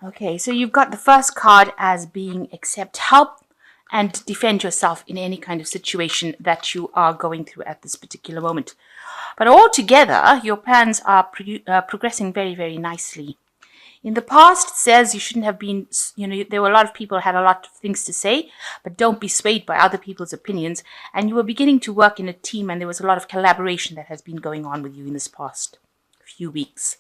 Okay, so you've got the first card as being accept help and defend yourself in any kind of situation that you are going through at this particular moment. But altogether, your plans are progressing very, very nicely. In the past, it says you shouldn't have been, there were a lot of people who had a lot of things to say, but don't be swayed by other people's opinions. And you were beginning to work in a team, and there was a lot of collaboration that has been going on with you in this past few weeks.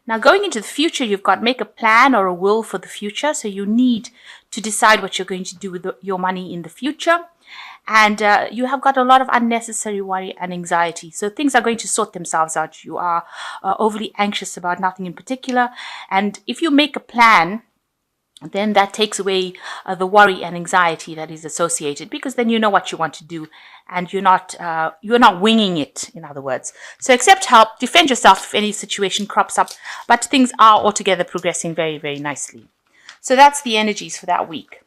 Now, going into the future, you've got make a plan or a will for the future. So you need to decide what you're going to do with your money in the future. And you have got a lot of unnecessary worry and anxiety. So things are going to sort themselves out. You are overly anxious about nothing in particular. And if you make a plan, then that takes away the worry and anxiety that is associated, because then you know what you want to do and you're not winging it, in other words. So accept help, defend yourself if any situation crops up, but things are altogether progressing very, very nicely. So that's the energies for that week.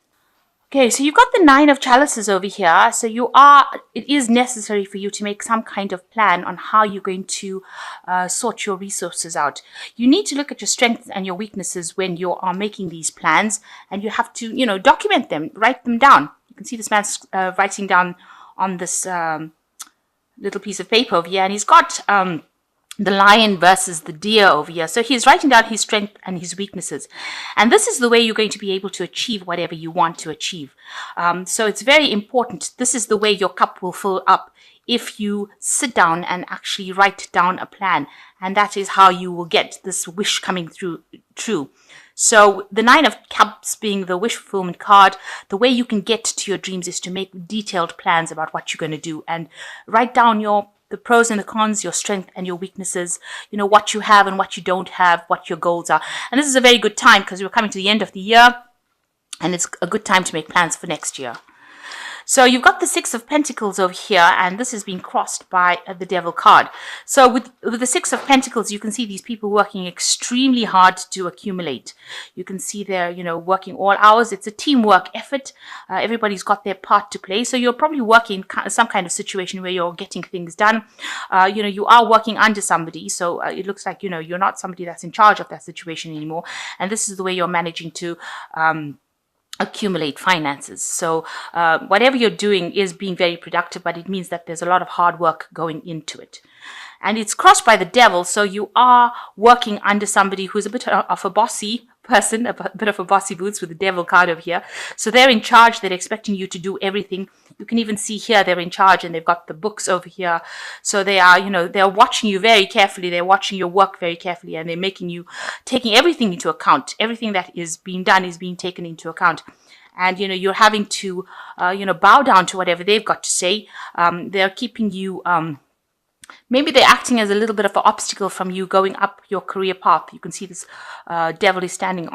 Okay, so you've got the Nine of Chalices over here. So it is necessary for you to make some kind of plan on how you're going to sort your resources out. You need to look at your strengths and your weaknesses when you are making these plans, and you have to, document them, write them down. You can see this man's writing down on this little piece of paper over here, and he's got the lion versus the deer over here. So he's writing down his strength and his weaknesses. And this is the way you're going to be able to achieve whatever you want to achieve. So it's very important. This is the way your cup will fill up if you sit down and actually write down a plan. And that is how you will get this wish coming true. So the Nine of Cups being the wish fulfillment card, the way you can get to your dreams is to make detailed plans about what you're going to do and write down the pros and the cons, your strength and your weaknesses, what you have and what you don't have, what your goals are. And this is a very good time because we're coming to the end of the year, and it's a good time to make plans for next year. So you've got the Six of Pentacles over here, and this has been crossed by the Devil card. So with the Six of Pentacles, you can see these people working extremely hard to accumulate. You can see they're, working all hours. It's a teamwork effort. Everybody's got their part to play. So you're probably working in some kind of situation where you're getting things done. You are working under somebody. So it looks like, you're not somebody that's in charge of that situation anymore. And this is the way you're managing to accumulate finances. So whatever you're doing is being very productive, but it means that there's a lot of hard work going into it. And it's crossed by the Devil, so you are working under somebody who's a bit of a bossy person, a bit of a bossy boots with the Devil card over here. So they're in charge, they're expecting you to do everything. You can even see here they're in charge, and they've got the books over here. So they are, they're watching you very carefully, they're watching your work very carefully, and they're taking everything into account. Everything that is being done is being taken into account. And, you're having to, bow down to whatever they've got to say. They're keeping you, maybe they're acting as a little bit of an obstacle from you going up your career path. You can see this Devil is standing,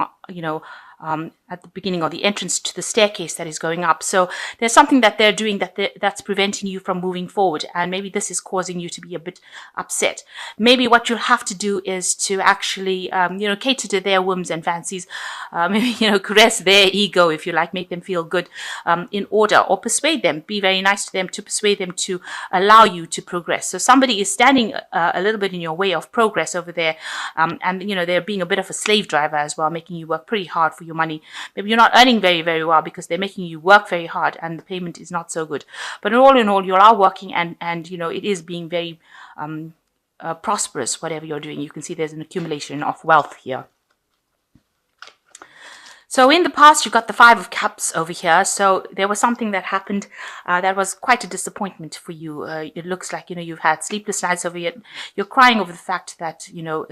at the beginning or the entrance to the staircase that is going up. So there's something that they're doing that's preventing you from moving forward. And maybe this is causing you to be a bit upset. Maybe what you'll have to do is to actually, cater to their whims and fancies. Maybe, caress their ego, if you like, make them feel good in order, or persuade them. Be very nice to them to persuade them to allow you to progress. So somebody is standing a little bit in your way of progress over there. And, they're being a bit of a slave driver as well, making you work pretty hard for your money. Maybe you're not earning very, very well because they're making you work very hard and the payment is not so good. But all in all, you are working and it is being very prosperous, whatever you're doing. You can see there's an accumulation of wealth here. So in the past, you've got the Five of Cups over here. So there was something that happened that was quite a disappointment for you. It looks like, you've had sleepless nights over here. You're crying over the fact that,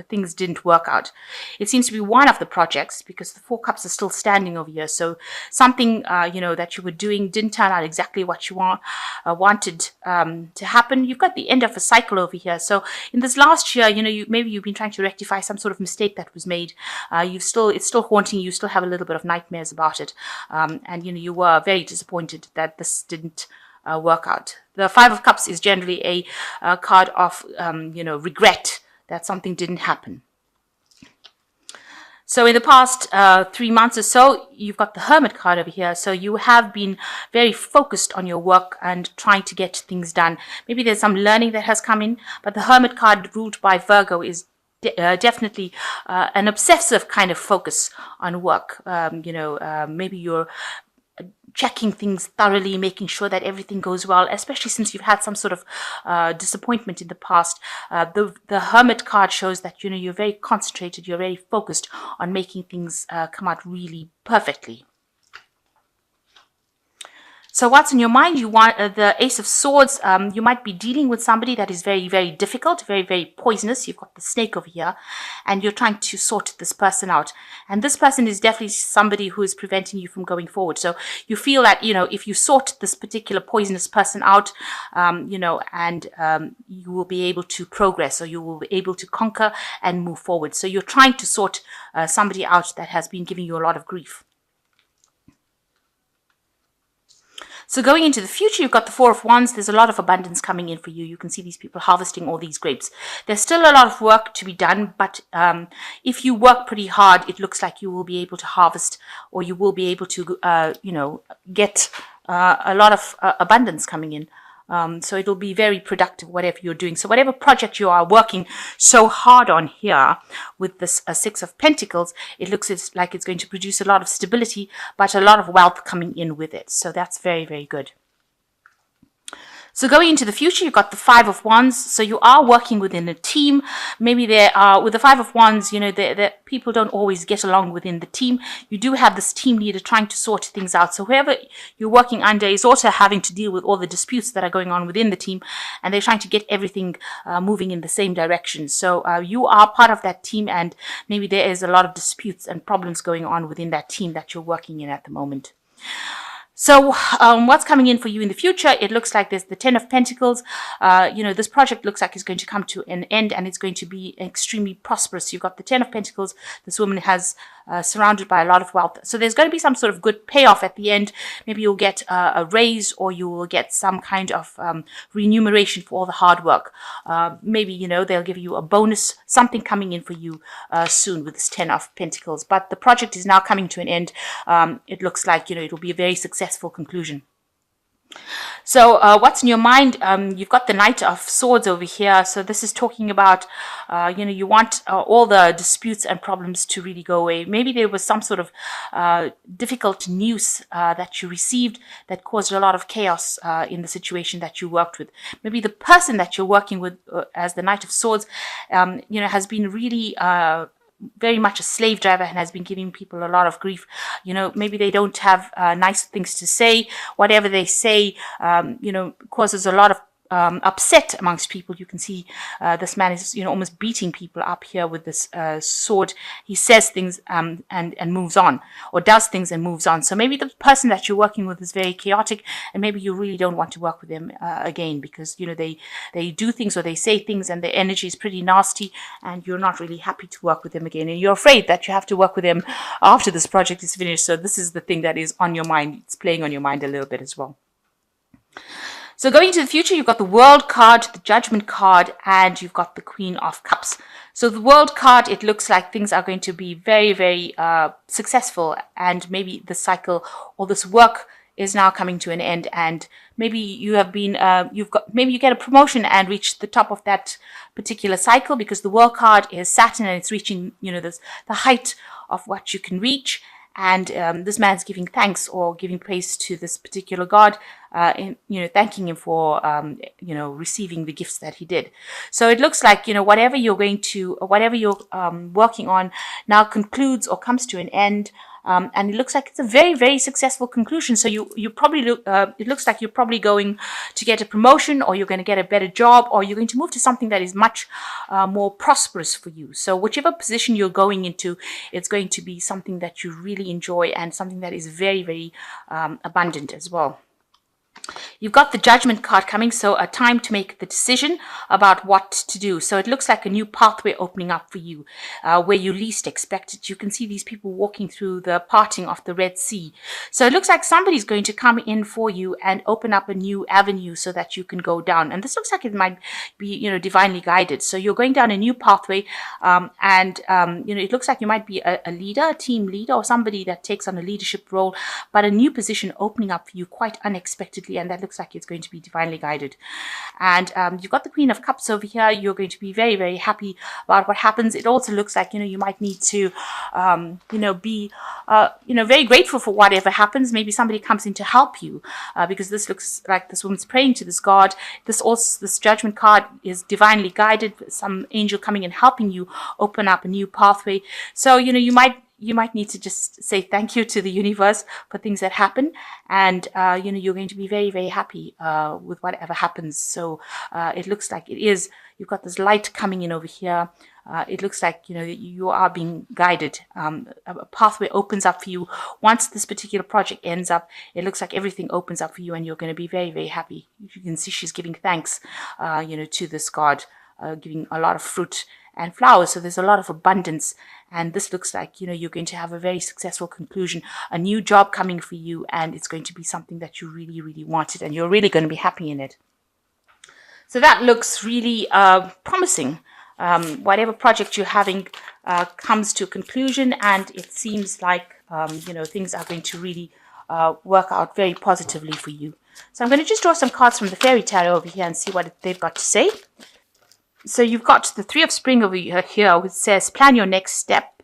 things didn't work out. It seems to be one of the projects because the Four Cups are still standing over here. So something, that you were doing didn't turn out exactly what you wanted to happen. You've got the end of a cycle over here. So in this last year, maybe you've been trying to rectify some sort of mistake that was made. It's still haunting you. You still have a little bit of nightmares about it, and you were very disappointed that this didn't work out. The Five of Cups is generally a card of regret that something didn't happen. So in the past 3 months or so, you've got the Hermit card over here. So you have been very focused on your work and trying to get things done. Maybe there's some learning that has come in, but the Hermit card ruled by Virgo is definitely an obsessive kind of focus on work. Maybe you're checking things thoroughly, making sure that everything goes well, especially since you've had some sort of disappointment in the past. The Hermit card shows that, you're very concentrated, you're very focused on making things come out really perfectly. So what's in your mind? You want the Ace of Swords. You might be dealing with somebody that is very, very difficult, very, very poisonous. You've got the snake over here, and you're trying to sort this person out. And this person is definitely somebody who is preventing you from going forward. So you feel that, if you sort this particular poisonous person out, you will be able to progress, or you will be able to conquer and move forward. So you're trying to sort somebody out that has been giving you a lot of grief. So going into the future, you've got the Four of Wands. There's a lot of abundance coming in for you. You can see these people harvesting all these grapes. There's still a lot of work to be done, but if you work pretty hard, it looks like you will be able to harvest, or you will be able to, get a lot of abundance coming in. So it'll be very productive, whatever you're doing. So whatever project you are working so hard on here with this Six of Pentacles, it looks like it's going to produce a lot of stability, but a lot of wealth coming in with it. So that's very, very good. So going into the future, you've got the Five of Wands. So you are working within a team. Maybe there are, with the Five of Wands, the people don't always get along within the team. You do have this team leader trying to sort things out. So whoever you're working under is also having to deal with all the disputes that are going on within the team, and they're trying to get everything moving in the same direction. So you are part of that team, and maybe there is a lot of disputes and problems going on within that team that you're working in at the moment. So what's coming in for you in the future? It looks like there's the Ten of Pentacles. This project looks like it's going to come to an end, and it's going to be extremely prosperous. You've got the Ten of Pentacles. This woman has surrounded by a lot of wealth. So there's going to be some sort of good payoff at the end. Maybe you'll get a raise, or you will get some kind of remuneration for all the hard work. Maybe, they'll give you a bonus, something coming in for you soon with this Ten of Pentacles. But the project is now coming to an end. It looks like, it'll be a very successful conclusion. So what's in your mind? You've got the Knight of Swords over here. So this is talking about, you want all the disputes and problems to really go away. Maybe there was some sort of difficult news that you received that caused a lot of chaos in the situation that you worked with. Maybe the person that you're working with as the Knight of Swords, has been really very much a slave driver and has been giving people a lot of grief. Maybe they don't have nice things to say. Whatever they say, causes a lot of upset amongst people. You can see this man is, almost beating people up here with this sword. He says things and moves on, or does things and moves on. So maybe the person that you're working with is very chaotic, and maybe you really don't want to work with them again, because they do things or they say things and their energy is pretty nasty, and you're not really happy to work with them again, and you're afraid that you have to work with them after this project is finished. So this is the thing that is on your mind. It's playing on your mind a little bit as well. So going into the future, you've got the World card, the Judgment card, and you've got the Queen of Cups. So the World card, it looks like things are going to be very, very successful, and maybe the cycle or this work is now coming to an end, and maybe you have been, maybe you get a promotion and reach the top of that particular cycle, because the World card is Saturn and it's reaching, the height of what you can reach. And this man's giving thanks or giving praise to this particular god, thanking him for, receiving the gifts that he did. So it looks like, whatever you're working on now concludes or comes to an end. And it looks like it's a very, very successful conclusion. So you probably it looks like you're probably going to get a promotion, or you're going to get a better job, or you're going to move to something that is much more prosperous for you. So whichever position you're going into, it's going to be something that you really enjoy, and something that is very, very abundant as well. You've got the Judgment card coming, so a time to make the decision about what to do. So it looks like a new pathway opening up for you, where you least expect it. You can see these people walking through the parting of the Red Sea. So it looks like somebody's going to come in for you and open up a new avenue so that you can go down. And this looks like it might be, divinely guided. So you're going down a new pathway, it looks like you might be a leader, a team leader, or somebody that takes on a leadership role, but a new position opening up for you quite unexpectedly. And that looks looks like it's going to be divinely guided. And you've got the Queen of Cups over here. You're going to be very, very happy about what happens. It also looks like, you might need to, be, very grateful for whatever happens. Maybe somebody comes in to help you because this looks like this woman's praying to this God. This judgment card is divinely guided. Some angel coming and helping you open up a new pathway. So, you might need to just say thank you to the universe for things that happen. And, you're going to be very, very happy with whatever happens. So it looks like you've got this light coming in over here. It looks like, you are being guided. A pathway opens up for you. Once this particular project ends up, it looks like everything opens up for you and you're going to be very, very happy. You can see she's giving thanks, to this God, giving a lot of fruit and flowers. So there's a lot of abundance. And this looks like, you're going to have a very successful conclusion, a new job coming for you. And it's going to be something that you really, really wanted. And you're really going to be happy in it. So that looks really promising. Whatever project you're having comes to a conclusion, and it seems like things are going to really work out very positively for you. So I'm going to just draw some cards from the fairy tarot over here and see what they've got to say. So you've got the Three of Spring over here, which says plan your next step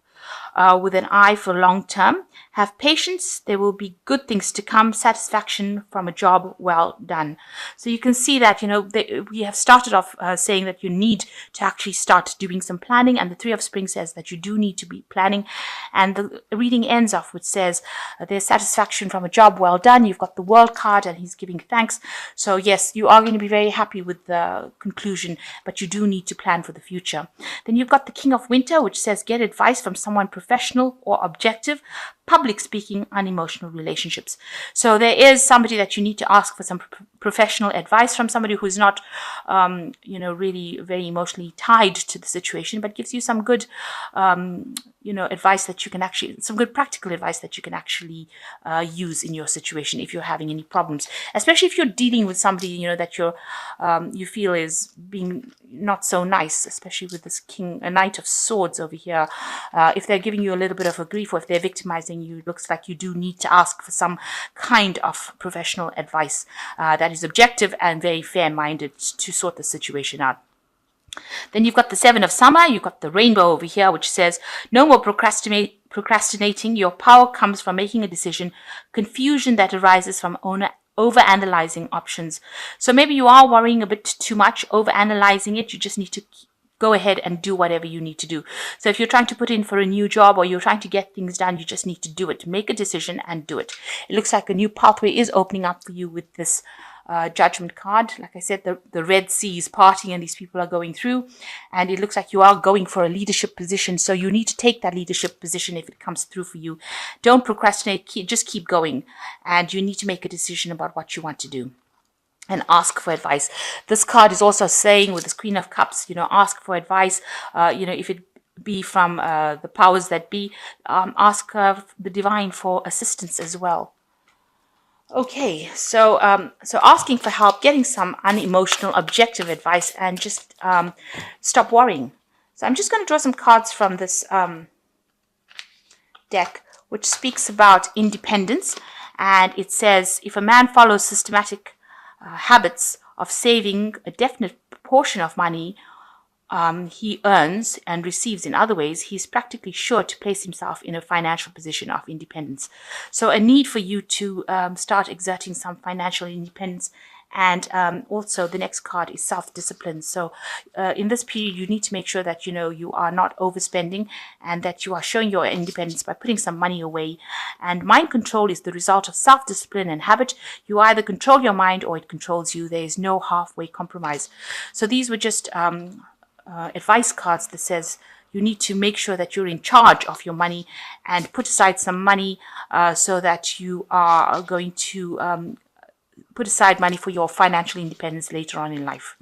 with an eye for long term. Have patience. There will be good things to come. Satisfaction from a job well done. So you can see that, we have started off saying that you need to actually start doing some planning. And the Three of Spring says that you do need to be planning. And the reading ends off which says there's satisfaction from a job well done. You've got the World card and he's giving thanks. So yes, you are going to be very happy with the conclusion, but you do need to plan for the future. Then you've got the King of Winter, which says get advice from someone professional or objective. Public speaking, unemotional relationships. So there is somebody that you need to ask for some professional advice from, somebody who's not, really very emotionally tied to the situation, but gives you some good, advice that you can actually, some good practical advice that you can actually use in your situation if you're having any problems, especially if you're dealing with somebody, that you feel is being not so nice, especially with this Knight of Swords over here. If they're giving you a little bit of a grief, or if they're victimizing you, it looks like you do need to ask for some kind of professional advice that is objective and very fair-minded to sort the situation out. Then you've got the Seven of Summer. You've got the Rainbow over here, which says no more procrastinating. Your power comes from making a decision. Confusion that arises from over-analyzing options. So maybe you are worrying a bit too much, over-analyzing it. You just need to go ahead and do whatever you need to do. So if you're trying to put in for a new job or you're trying to get things done, you just need to do it. Make a decision and do it. It looks like a new pathway is opening up for you with this Judgment card. Like I said, the Red Sea is parting and these people are going through, and it looks like you are going for a leadership position. So you need to take that leadership position if it comes through for you. Don't procrastinate. Just keep going, and you need to make a decision about what you want to do. And ask for advice. This card is also saying, with this Queen of Cups, ask for advice. If it be from the powers that be, ask the divine for assistance as well. Okay, so asking for help, getting some unemotional, objective advice, and just stop worrying. So I'm just going to draw some cards from this deck, which speaks about independence. And it says, if a man follows systematic habits of saving a definite proportion of money he earns and receives in other ways, he's practically sure to place himself in a financial position of independence. So a need for you to start exerting some financial independence. And also the next card is self-discipline. So in this period, you need to make sure that, you are not overspending and that you are showing your independence by putting some money away. And mind control is the result of self-discipline and habit. You either control your mind or it controls you. There is no halfway compromise. So these were just advice cards that says you need to make sure that you're in charge of your money and put aside some money so that you are going to put aside money for your financial independence later on in life.